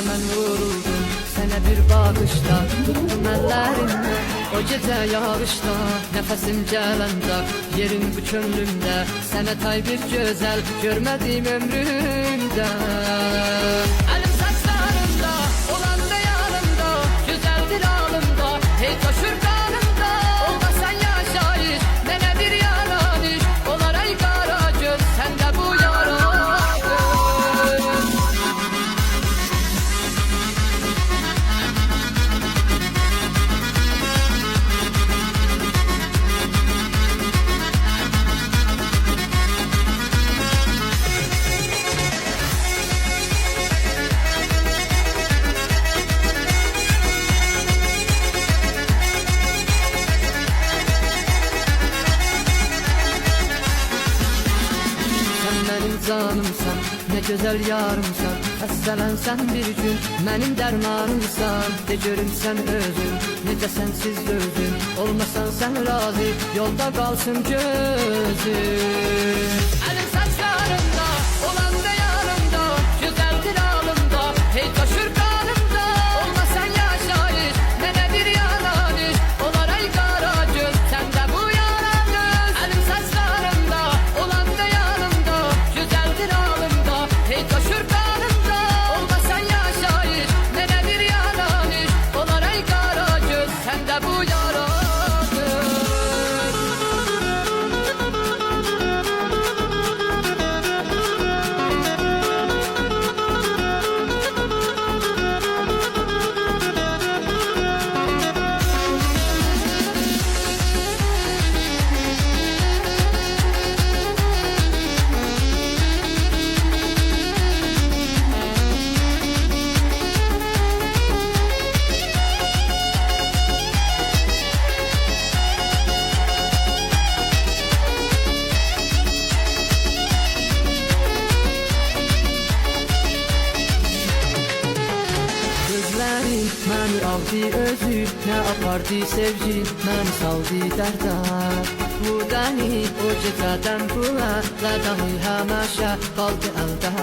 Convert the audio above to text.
Mən vuruldum sənə bir baxışda, tutdum əllərimlə o gecə yağışda. Nəfəsim gələndə yerin bu könlümdə, sənə tay bir gözəl görmədim ömrümdə. Əlim saçlarımda, olanda yanımda, gözəldir alımda, hey coşur qanımda. Olmasan yaşayış, mənə bir yaranış, olar ay qara göz, səndə bu yaranış. Mənim canımsan, ne güzel yarımsan, xəstələnsən bir gün, mənim dərmanımsan. De görüm sən özün, necə sənsiz özün, olmasan sən razı, yolda qalsın gözün. Əlim saçlarımda, olanda yanımda, gözəldir alımda, hey coşur qanımda. Olmasan yaşayış, mənə bir yaranış, olar ay qara göz, səndə bu yaranış. Əlim saçlarımda, olanda yanımda, gözəldir alımda, hey coşur qanımda. Olmasan yaşayış, mənə bir yaranış, olar ay qara göz, səndə bu yaranış. Məni aldı özü, nə apardı sevgi, məni saldı dərdə. Bu dəni o gecədən bu ələ, dahi həməşə qaldı əldə.